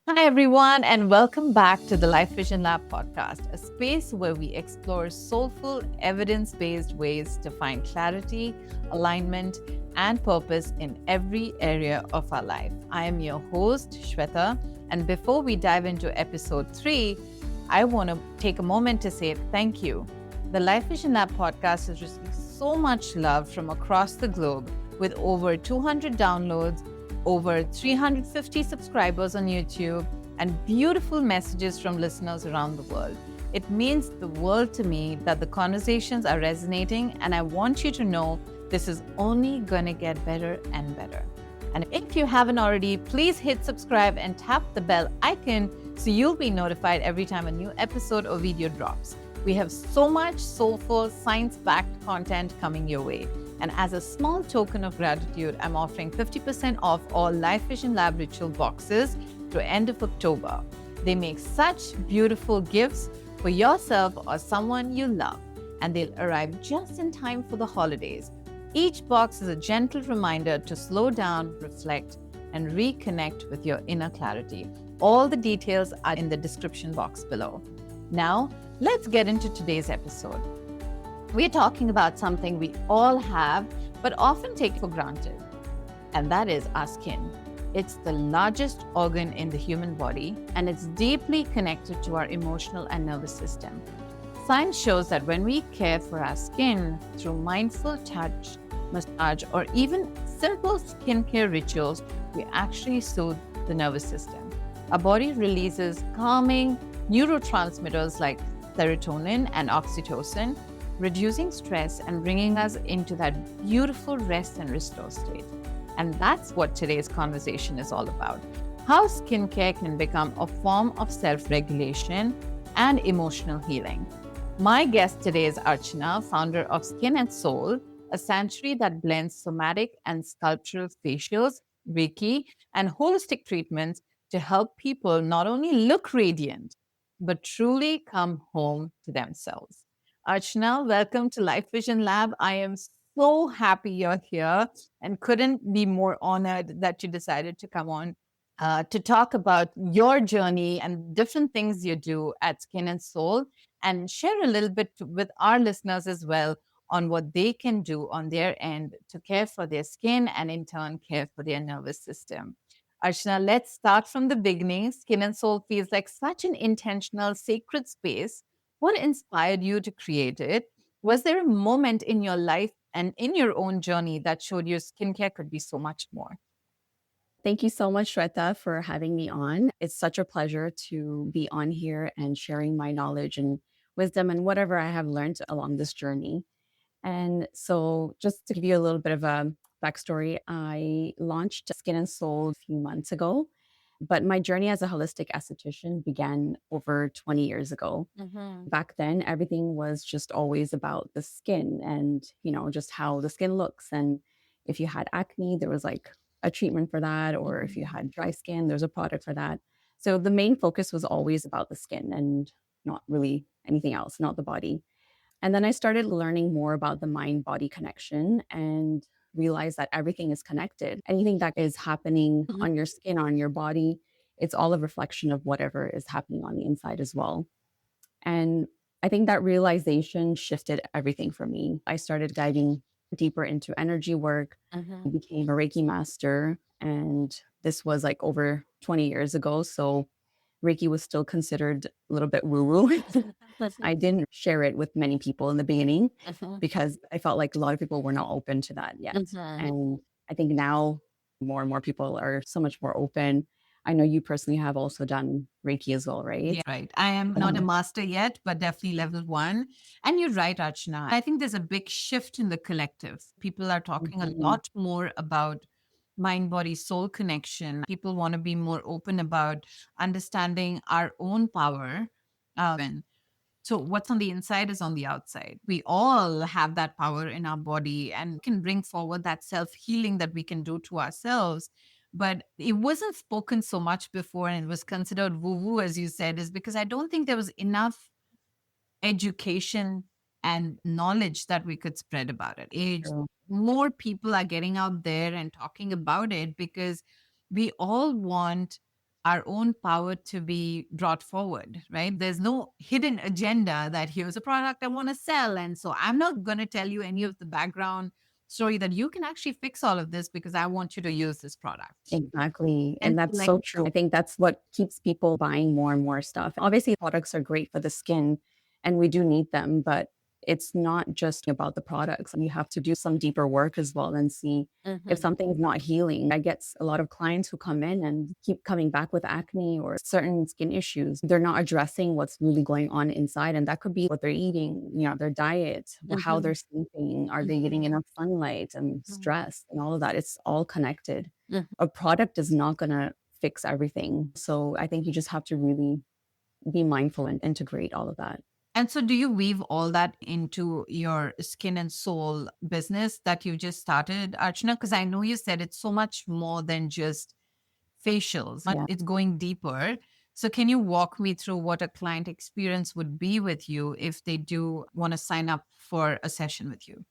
Hi, everyone, and welcome back to the Life Vision Lab podcast, a space where we explore soulful, evidence based ways to find clarity, alignment, and purpose in every area of our life. I am your host, Shwetha, and before we dive into episode 3, I want to take a moment to say thank you. The Life Vision Lab podcast has received so much love from across the globe with over 200 downloads, over 350 subscribers on YouTube, and beautiful messages from listeners around the world. It means the world to me that the conversations are resonating, and I want you to know this is only going to get better and better. And if you haven't already, please hit subscribe and tap the bell icon so you'll be notified every time a new episode or video drops. We have so much soulful, science backed content coming your way. And as a small token of gratitude, I'm offering 50% off all Life Vision Lab ritual boxes through end of October. They make such beautiful gifts for yourself or someone you love, and they'll arrive just in time for the holidays. Each box is a gentle reminder to slow down, reflect, and reconnect with your inner clarity. All the details are in the description box below. Now, let's get into today's episode. We're talking about something we all have, but often take for granted, and that is our skin. It's the largest organ in the human body, and it's deeply connected to our emotional and nervous system. Science shows that when we care for our skin through mindful touch, massage, or even simple skincare rituals, we actually soothe the nervous system. Our body releases calming neurotransmitters like serotonin and oxytocin, reducing stress and bringing us into that beautiful rest and restore state. And that's what today's conversation is all about. How skincare can become a form of self-regulation and emotional healing. My guest today is Archana, founder of Skin and Soul, a sanctuary that blends somatic and sculptural facials, Reiki, and holistic treatments to help people not only look radiant, but truly come home to themselves. Archana, welcome to Life Vision Lab. I am so happy you're here and couldn't be more honored that you decided to come on to talk about your journey and different things you do at Skin and Soul and share a little bit with our listeners as well on what they can do on their end to care for their skin and in turn care for their nervous system. Archana, let's start from the beginning. Skin and Soul feels like such an intentional, sacred space. What inspired you to create it? Was there a moment in your life and in your own journey that showed you skincare could be so much more? Thank you so much, Shwetha, for having me on. It's such a pleasure to be on here and sharing my knowledge and wisdom and whatever I have learned along this journey. And so, just to give you a little bit of a backstory, I launched Skin and Soul a few months ago, but my journey as a holistic esthetician began over 20 years ago. Mm-hmm. Back then, everything was just always about the skin and, just how the skin looks. And if you had acne, there was like a treatment for that. Or if you had dry skin, there's a product for that. So the main focus was always about the skin and not really anything else, not the body. And then I started learning more about the mind body connection and realized that everything is connected. Anything that is happening Mhm. on your skin, on your body, it's all a reflection of whatever is happening on the inside as well. And I think that realization shifted everything for me. I started diving deeper into energy work, Mhm. became a Reiki master, and this was like over 20 years ago. So Reiki was still considered a little bit woo woo. I didn't share it with many people in the beginning Mhm. because I felt like a lot of people were not open to that yet. Mhm. And I think now more and more people are so much more open. I know you personally have also done Reiki as well, right? Yeah, right. I am not a master yet, but definitely level one. And you're right, Archana. I think there's a big shift in the collective. People are talking a Mhm. lot more about mind, body, soul connection. People want to be more open about understanding our own power. And so, what's on the inside is on the outside. We all have that power in our body and can bring forward that self healing that we can do to ourselves. But it wasn't spoken so much before and it was considered woo woo, as you said, is because I don't think there was enough education and knowledge that we could spread about it. True. More people are getting out there and talking about it because we all want our own power to be brought forward, right? There's no hidden agenda that here's a product I want to sell. And so I'm not going to tell you any of the background story that you can actually fix all of this because I want you to use this product. Exactly. And And so, that's like, so true. I think that's what keeps people buying more and more stuff. Obviously, products are great for the skin and we do need them, but it's not just about the products. You have to do some deeper work as well and see if mhm, something's not healing. I get a lot of clients who come in and keep coming back with acne or certain skin issues. They're not addressing what's really going on inside. And that could be what they're eating, their diet, how mhm, they're sleeping, are they getting mhm, enough sunlight and mhm, stress and all of that. It's all connected. mhm. A product is not gonna fix everything. So I think you just have to really be mindful and integrate all of that. And so, do you weave all that into your skin and soul business that you just started, Archana? Because I know you said it's so much more than just facials, Yeah. it's going deeper. So, can you walk me through what a client experience would be with you if they do want to sign up for a session with you?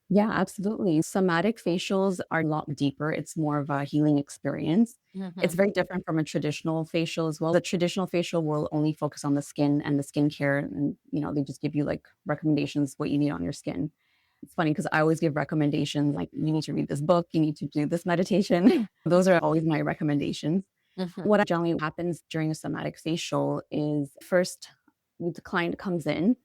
Yeah, absolutely. Somatic facials are a lot deeper. It's more of a healing experience. It's Mhm, very different from a traditional facial as well. The traditional facial will only focus on the skin and the skincare and they just give you like recommendations what you need on your skin. It's funny because I always give recommendations like you need to read this book, you need to do this meditation. Those are always my recommendations. mhm, What generally happens during a somatic facial is first the client comes in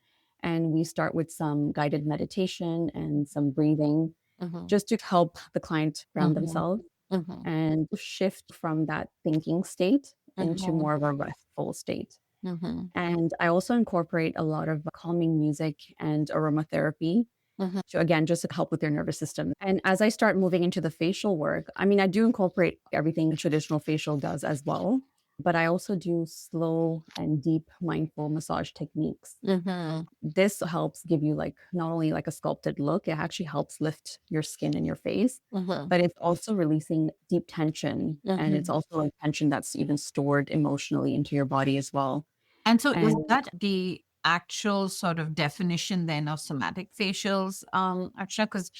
and we start with some guided meditation and some breathing mhm, just to help the client ground mhm, themselves mhm, and shift from that thinking state into mhm, more of a restful state. mhm, And I also incorporate a lot of calming music and aromatherapy mhm, to again just to help with their nervous system. And as I start moving into the facial work, I mean, I do incorporate everything a traditional facial does as well, but I also do slow and deep mindful massage techniques. mhm, This helps give you like not only like a sculpted look, it actually helps lift your skin and your face, mhm, but it's also releasing deep tension and it's mhm. also like tension that's even stored emotionally into your body as well. And so, is And that the actual sort of definition then of somatic facials, Archana? Because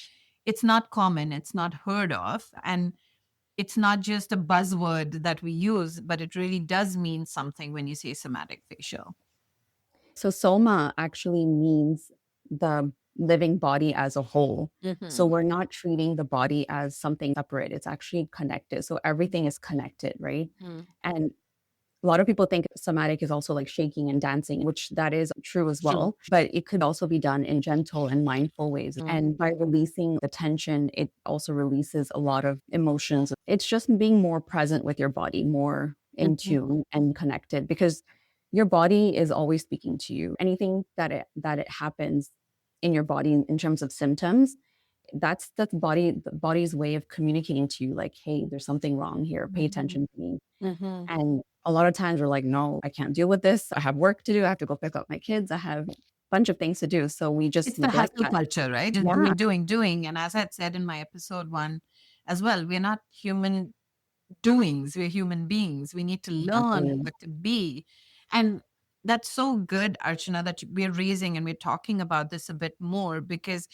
it's not common, it's not heard of, and it's not just a buzzword that we use, but it really does mean something when you say somatic facial. so soma actually means the living body as a whole. So Mhm, we're not treating the body as something separate. It's actually connected. So everything is connected, right? mhm. And a lot of people think somatic is also like shaking and dancing, which that is true as True. well, but it could also be done in gentle and mindful ways. Mm, And by releasing the tension, it also releases a lot of emotions. It's just being more present with your body, more in mhm, tune and connected because your body is always speaking to you. Anything that it happens in your body in terms of symptoms, that's the body's way of communicating to you like, hey, there's something wrong here. Pay mhm, attention to me. mhm. And a lot of times we're like, "No, I can't deal with this. I have work to do. I have to go pick up my kids. I have a bunch of things to do." So we just It's the neglect hustle that. culture, right? Just Yeah, doing, doing, doing. And as I said in my episode one as well, we're not human doings. We're human beings. We need to learn exactly. what to be. And that's so good, Archana, that we're raising and we're talking about this a bit more because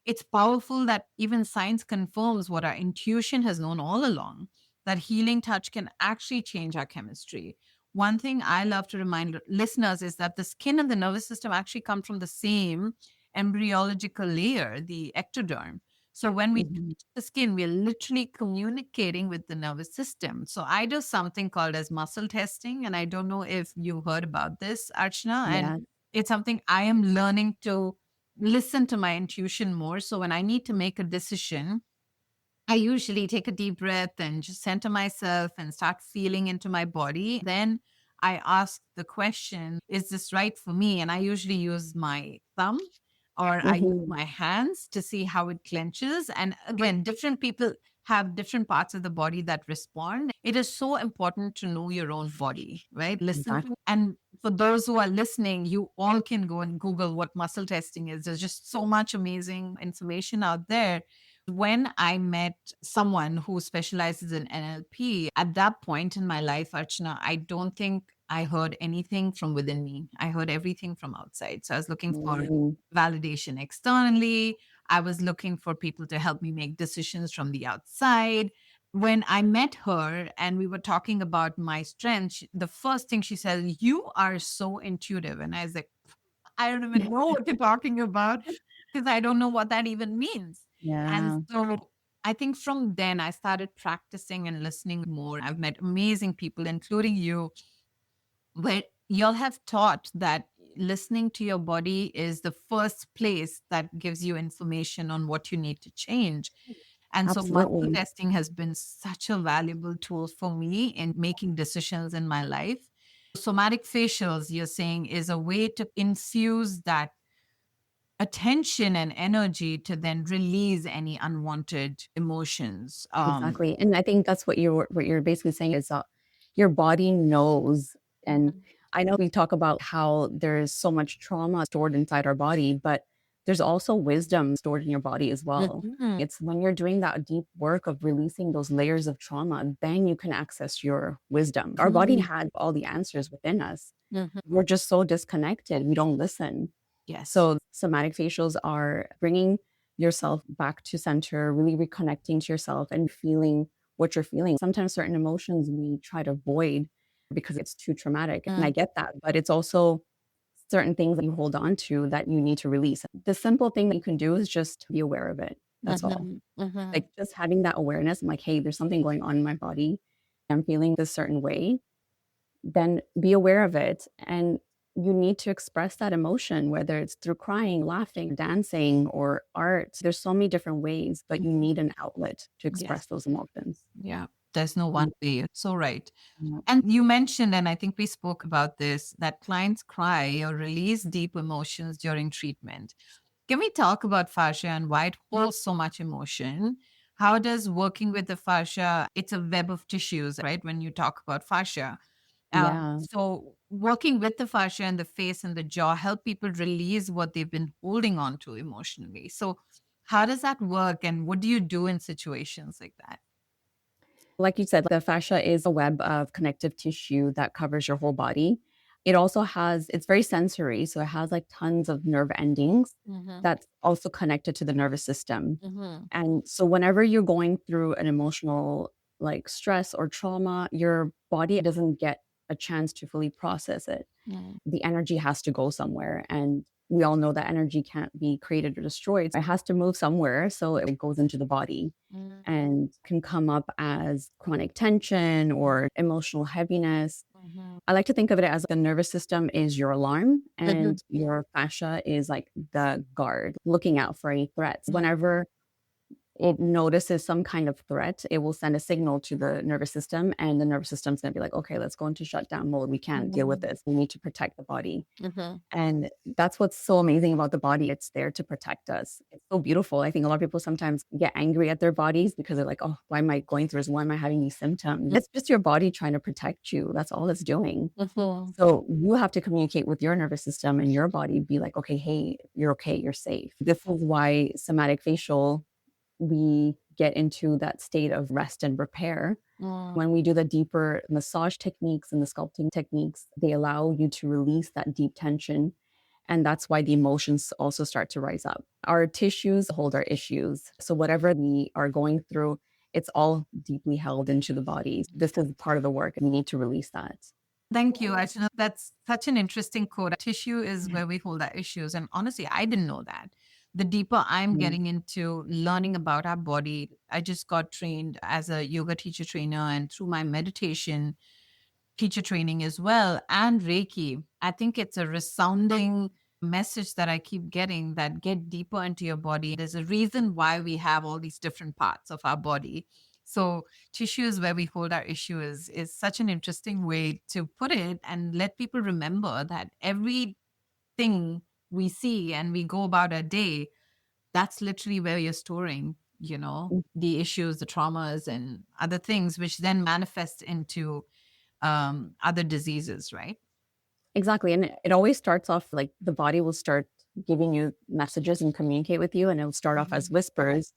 it's powerful that even science confirms what our intuition has known all along, that healing touch can actually change our chemistry. One thing I love to remind listeners is that the skin and the nervous system actually come from the same embryological layer, the ectoderm. So when we Mhm. the skin, we're literally communicating with the nervous system. So I do something called as muscle testing, and I don't know if you heard about this, Archana. And Yeah. it's something I am learning to listen to my intuition more. So when I need to make a decision, I usually take a deep breath and just center myself and start feeling into my body. Then I ask the question, is this right for me? And I usually use my thumb or I use Mhm. my hands to see how it clenches. And again, different people have different parts of the body that respond. It is so important to know your own body, right? Listen Exactly. to, and for those who are listening, you all can go and Google what muscle testing is. There's just so much amazing information out there. When I met someone who specializes in NLP, at that point in my life, Archana, I don't think I heard anything from within me. I heard everything from outside. So I was looking for Mm. validation externally. I was looking for people to help me make decisions from the outside. when I met her and we were talking about my strength, the first thing she said, "You are so intuitive." And I was like, I don't even know what you're talking about because I don't know what that even means. And Yeah, so I think from then I started practicing and listening more. I've met amazing people, including you, where y'all have taught that listening to your body is the first place that gives you information on what you need to change. And so muscle absolutely. testing has been such a valuable tool for me in making decisions in my life. Somatic facials, you're saying, is a way to infuse that attention and energy to then release any unwanted emotions. Exactly, and I think that's what you're basically saying is, your body knows, and Mhm. I know we talk about how there's so much trauma stored inside our body, but there's also wisdom stored in your body as well. Mhm. It's when you're doing that deep work of releasing those layers of trauma, then you can access your wisdom. Our body had all the answers within us. Mhm. We're just so disconnected, we don't listen. Yes. So somatic facials are bringing yourself back to center, really reconnecting to yourself and feeling what you're feeling. Sometimes certain emotions we try to avoid because it's too traumatic. And I get that, but it's also certain things that you hold on to that you need to release. The simple thing that you can do is just be aware of it. That's all. Mhm. Mhm. Like just having that awareness, I'm like, hey, there's something going on in my body. I'm feeling this certain way, then be aware of it. And you need to express that emotion, whether it's through crying, laughing, dancing, or art. There's so many different ways, but you Mhm. need an outlet to Yes. express those emotions. Yeah. There's no Mm, one way. You're so right. yeah. And you mentioned, and I think we spoke about this, that clients cry or release deep emotions during treatment. Can we talk about fascia and why it holds so much emotion? How does working with the fascia, it's a web of tissues, right? When you talk about fascia. Yeah. So working with the fascia and the face and the jaw help people release what they've been holding on to emotionally. So how does that work? And what do you do in situations like that? Like you said, the fascia is a web of connective tissue that covers your whole body. It also has, it's very sensory. So it has like tons of nerve endings Mhm. that's also connected to the nervous system. Mhm. And so whenever you're going through an emotional like stress or trauma, your body doesn't get a chance to fully process it. Mm. The energy has to go somewhere. And we all know that energy can't be created or destroyed. It has to move somewhere. So it goes into the body Mm. and can come up as chronic tension or emotional heaviness. Mhm. I like to think of it as the nervous system is your alarm Mhm. and your fascia is like the guard looking out for any threats. Whenever it notices some kind of threat, it will send a signal to the nervous system, and the nervous system's gonna be like, okay, let's go into shutdown mode. We can't deal with Mhm. this. We need to protect the body. Mhm. And that's what's so amazing about the body. It's there to protect us. It's so beautiful. I think a lot of people sometimes get angry at their bodies because they're like, oh, why am I going through this? Why am I having these symptoms? It's just your body trying to protect you. That's all it's doing. Mhm. So you have to communicate with your nervous system and your body, be like, okay, hey, you're okay, you're safe. This is why somatic facial, we get into that state of rest and repair. Mm. When we do the deeper massage techniques and the sculpting techniques, they allow you to release that deep tension. And that's why the emotions also start to rise up. Our tissues hold our issues. So, whatever we are going through, it's all deeply held into the body. This is part of the work, and we need to release that. Thank you, Archana. That's such an interesting quote. Tissue is where we hold our issues. And honestly, I didn't know that. The deeper I'm Yeah. getting into learning about our body, I just got trained as a yoga teacher trainer and through my meditation teacher training as well and Reiki. I think it's a resounding message that I keep getting that get deeper into your body. There's a reason why we have all these different parts of our body. So tissue is where we hold our is such an interesting way to put it and let people remember that everything we see and we go about our day, that's literally where you're storing, the issues, the traumas and other things, which then manifest into other diseases, right? Exactly. And it always starts off like the body will start giving you messages and communicate with you, and it'll start off as Mhm. whispers.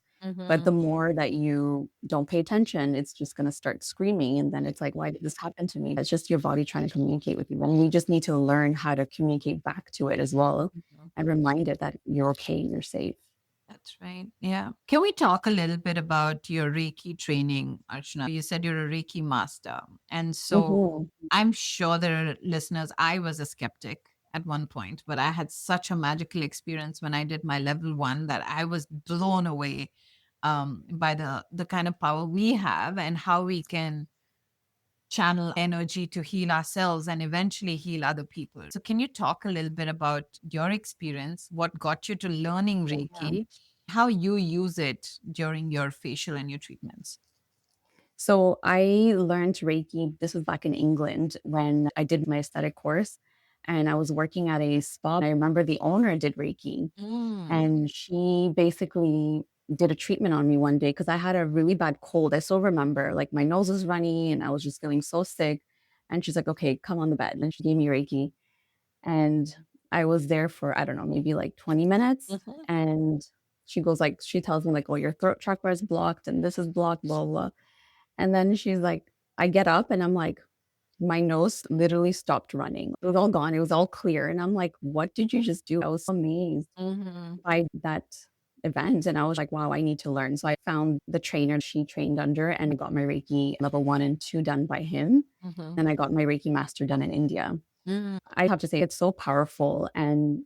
But the Mhm. more that you don't pay attention, it's just going to start screaming. And then it's like, why did this happen to me? It's just your body trying to communicate with you. And we just need to learn how to communicate back to it as well Mhm. and remind it that you're okay, you're safe. That's right. Yeah. Can we talk a little bit about your Reiki training, Archana? You said you're a Reiki master. And so Mhm. I'm sure there are listeners. I was a skeptic at one point, but I had such a magical experience when I did my level one that I was blown away by the kind of power we have and how we can channel energy to heal ourselves and eventually heal other people. So, can you talk a little bit about your experience, what got you to learning Yeah. Reiki, how you use it during your facial and your treatments? So I learned Reiki. This was back in England when I did my aesthetic course and I was working at a spa. I remember the owner did Reiki Mm. and she basically did a treatment on me one day because I had a really bad cold. I still remember like my nose was runny and I was just feeling so sick. And she's like, okay, come on the bed. And she gave me Reiki. And I was there for, I don't know, maybe like 20 minutes. Mhm. And she goes like, she tells me like, oh, your throat chakra is blocked and this is blocked, blah, blah. And then she's like, I get up and I'm like, my nose literally stopped running. It was all gone. It was all clear. And I'm like, what did you just do? I was so amazed Mhm. by that event. And I was like, wow, I need to learn. So I found the trainer she trained under and I got my Reiki level 1 and 2 done by him. Mhm. And I got my Reiki master done in India. Mhm. I have to say it's so powerful and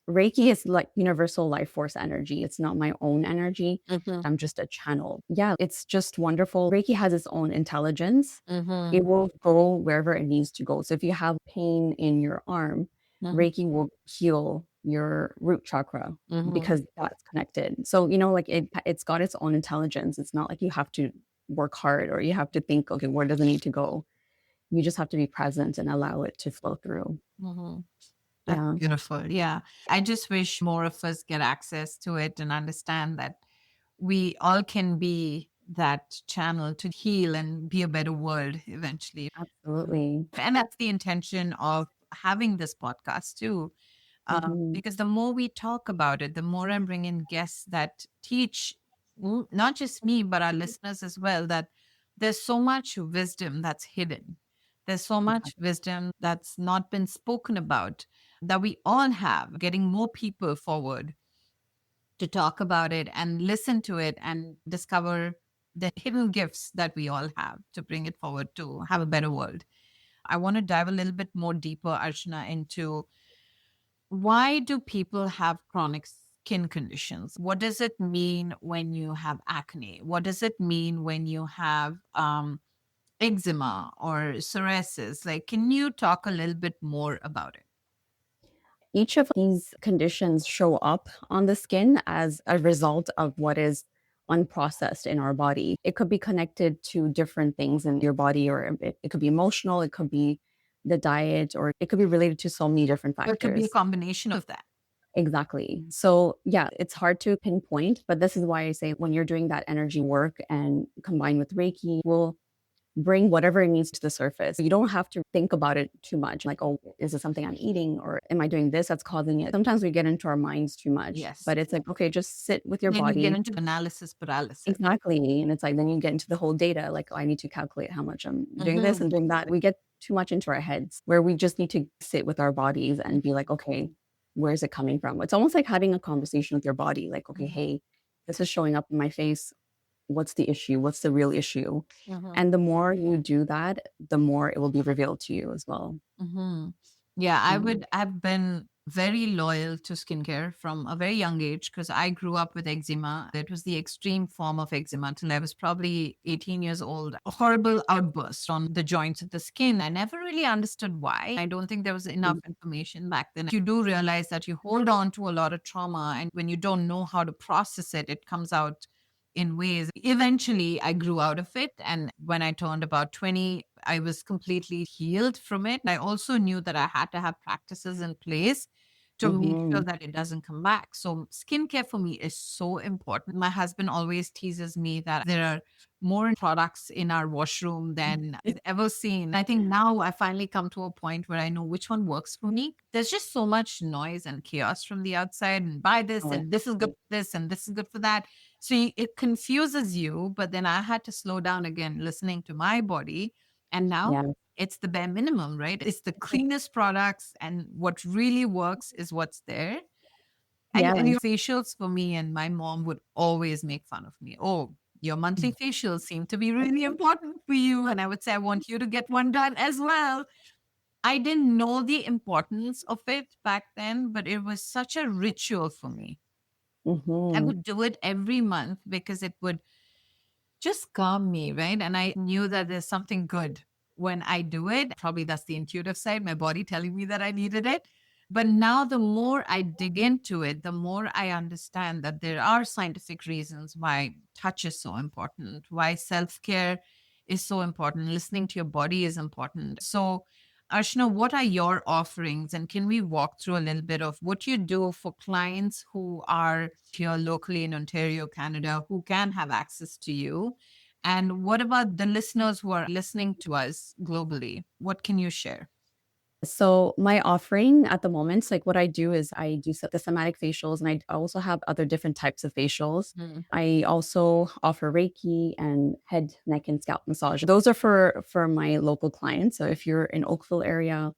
Reiki is like universal life force energy. It's not my own energy. Mhm. I'm just a channel. Yeah, it's just wonderful. Reiki has its own intelligence. Mhm. It will go wherever it needs to go. So if you have pain in your arm, Mhm. Reiki will heal your root chakra Mhm. because that's connected. So, like it's got its own intelligence. It's not like you have to work hard or you have to think, okay, where does it need to go? You just have to be present and allow it to flow through. Mhm. That's Yeah, beautiful. Yeah. I just wish more of us get access to it and understand that we all can be that channel to heal and be a better world eventually. absolutely. And that's the intention of having this podcast too. Mhm. Because the more we talk about it, the more I bring in guests that teach not just me, but our listeners as well, that there's so much wisdom that's hidden. There's so much Exactly. wisdom that's not been spoken about that we all have, getting more people forward to talk about it and listen to it and discover the hidden gifts that we all have to bring it forward to have a better world. I want to dive a little bit more deeper, Archana, into why do people have chronic skin conditions? What does it mean when you have acne? What does it mean when you have eczema or psoriasis? Like, can you talk a little bit more about it? Each of these conditions show up on the skin as a result of what is unprocessed in our body. It could be connected to different things in your body, or it could be emotional, it could be the diet, or it could be related to so many different Or it could be a factors. combination of that. Exactly. So, yeah, it's hard to pinpoint, but this is why I say when you're doing that energy work and combined with Reiki, will bring whatever it needs to the surface. You don't have to think about it too much. Like, oh, is it something I'm eating or am I doing this that's causing it? Sometimes we get into our minds too much, Yes. but it's like, okay, just sit with your Then you get body. into analysis paralysis. Exactly. And it's like, then you get into the whole data, like, oh, I need to calculate how much I'm doing this Hmm. and doing that. We get too much into our heads where we just need to sit with our bodies and be like, okay, where's it coming from? It's almost like having a conversation with your body, like, okay, hey, this is showing up in my face. What's the issue? What's the real issue? Hmm. And the more you do that, the more it will be revealed to you as well. Hmm. Yeah, Yeah. I've been very loyal to skincare from a very young age because I grew up with eczema. It was the extreme form of eczema till I was probably 18 years old. A horrible outburst on the joints of the skin. I never really understood why. I don't think there was enough Mhm. information back then. You do realize that you hold on to a lot of trauma, and when you don't know how to process it, it comes out in ways. Eventually, I grew out of it. And when I turned about 20, I was completely healed from it. I also knew that I had to have practices in place to make sure Mhm. that it doesn't come back. So, skincare for me is so important. My husband always teases me that there are more products in our washroom than I've ever seen. I think now I finally come to a point where I know which one works for me. There's just so much noise and chaos from the outside, and buy this, Oh, and this is good for this, and this is good for that. So it confuses you, but then I had to slow down again, listening to my body. And now yeah. it's the bare minimum, right? It's the cleanest products, and what really works is what's there. And, Yeah. and your facials for me, and my mom would always make fun of me. Oh, your monthly facials seem to be really important for you. And I would say, I want you to get one done as well. I didn't know the importance of it back then, but it was such a ritual for me. I Hmm. would do it every month because it would just calm me, right? And I knew that there's something good when I do it. Probably that's the intuitive side, my body telling me that I needed it. But now, the more I dig into it, the more I understand that there are scientific reasons why touch is so important, why self care is so important, listening to your body is important. So, Archana, what are your offerings? And can we walk through a little bit of what you do for clients who are here locally in Ontario, Canada, who can have access to you? And what about the listeners who are listening to us globally? What can you share? So my offering at the moment, like what I do is I do the somatic facials, and I also have other different types of facials. Mhm. I also offer Reiki and head, neck, and scalp massage. Those are for my local clients. So if you're in Oakville area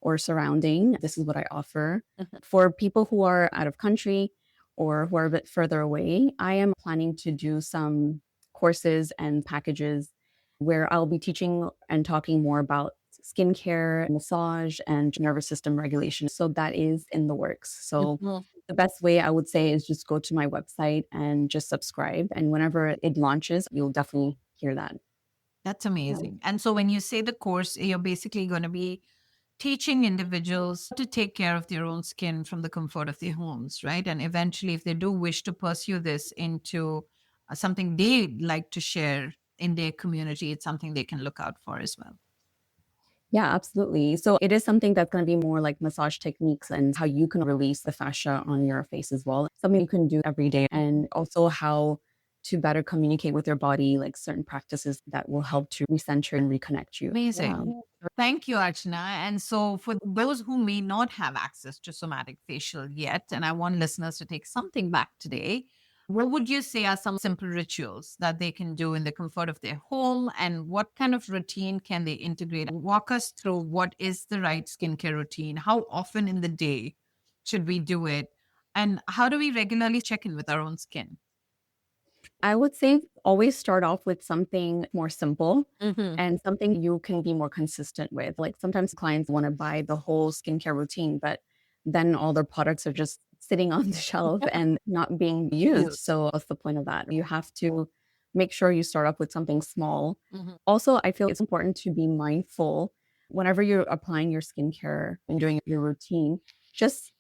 or surrounding, this is what I offer. Mhm. For people who are out of country or who are a bit further away, I am planning to do some courses and packages where I'll be teaching and talking more about skincare, massage, and nervous system regulation. So that is in the works. So Mhm. the best way I would say is just go to my website and just subscribe. And whenever it launches, you'll definitely hear that. That's Yeah. amazing. And so when you say the course, you're basically going to be teaching individuals to take care of their own skin from the comfort of their homes, right? And eventually, if they do wish to pursue this into something they like to share in their community, it's something they can look out for as well. Yeah, absolutely. So it is something that's going to be more like massage techniques and how you can release the fascia on your face as well. Something you can do every day, and also how to better communicate with your body, like certain practices that will help to recenter and reconnect you. Yeah. Amazing. Thank you, Archana. And so, for those who may not have access to somatic facial yet, and I want listeners to take something back today, what would you say are some simple rituals that they can do in the comfort of their home? And what kind of routine can they integrate? Walk us through what is the right skincare routine? How often in the day should we do it? And how do we regularly check in with our own skin? I would say always start off with something more simple Hmm. and something you can be more consistent with. Like sometimes clients want to buy the whole skincare routine, but then all their products are just sitting on the shelf and not being used. So what's the point of that? You have to make sure you start off with something small. Hmm. Also, I feel it's important to be mindful whenever you're applying your skincare and doing your routine. Just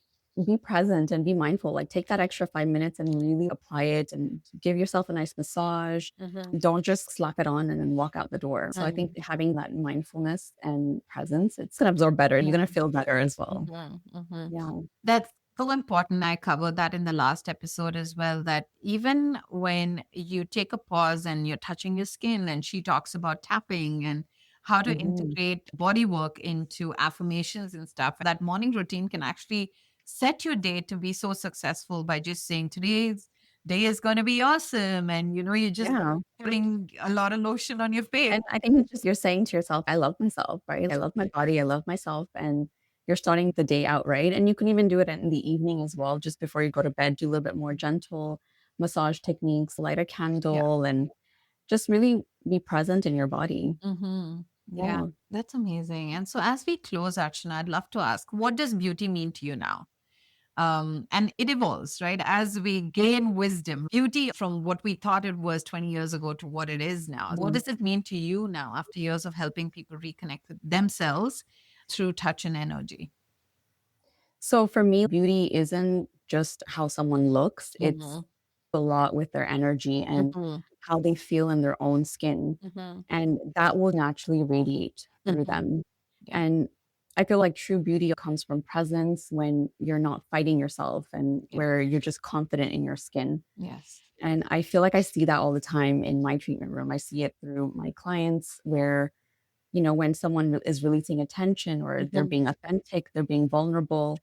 be present and be mindful. Like take that extra 5 minutes and really apply it and give yourself a nice massage. Hmm. Don't just slap it on and then walk out the door. So I think having that mindfulness and presence, it's gonna absorb better. You're gonna feel better as well. Mhm, mhm. Yeah. That's so important. I covered that in the last episode as well. That even when you take a pause and you're touching your skin, and she talks about tapping and how to Mhm. integrate body work into affirmations and stuff, that morning routine can actually set your day to be so successful by just saying, today's day is going to be awesome. And, you're just Yeah. putting a lot of lotion on your face. And I think it's just you're saying to yourself, I love myself, right? I love my body, I love myself. And you're starting the day out right. And you can even do it in the evening as well, just before you go to bed, do a little bit more gentle massage techniques, light a Yeah. candle, and just really be present in your body. Mm-hmm. Yeah, Yeah. that's amazing. And so, as we close, Archana, I'd love to ask, what does beauty mean to you now? And it evolves, right? As we gain wisdom, beauty from what we thought it was 20 years ago to what it is now. What Mhm. does it mean to you now after years of helping people reconnect with themselves through touch and energy? So for me, beauty isn't just how someone looks, it's Mm-hmm. a lot with their energy and Mm-hmm. how they feel in their own skin. Mm-hmm. And that will naturally radiate through Mm-hmm. them. Yeah. And I feel like true beauty comes from presence when you're not fighting yourself and Yeah. where you're just confident in your skin. Yes. And I feel like I see that all the time in my treatment room. I see it through my clients where, when someone is releasing attention or they're Mm-hmm. being authentic, they're being vulnerable,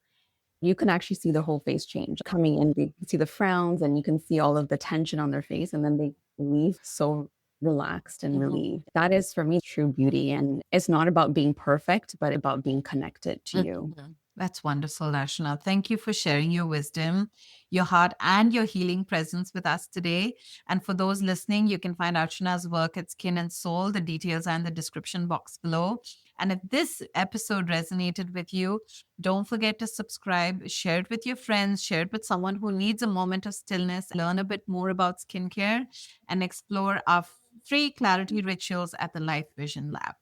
you can actually see their whole face change. Coming in, you can see the frowns and you can see all of the tension on their face, and then they leave so relaxed and Mm-hmm. relieved. That is for me true beauty. And it's not about being perfect, but about being connected to you. That's wonderful, Archana. Thank you for sharing your wisdom, your heart, and your healing presence with us today. And for those listening, you can find Archana's work at Skin and Soul. The details are in the description box below. And if this episode resonated with you, don't forget to subscribe, share it with your friends, share it with someone who needs a moment of stillness, learn a bit more about skincare, and explore our free clarity rituals at the Life Vision Lab.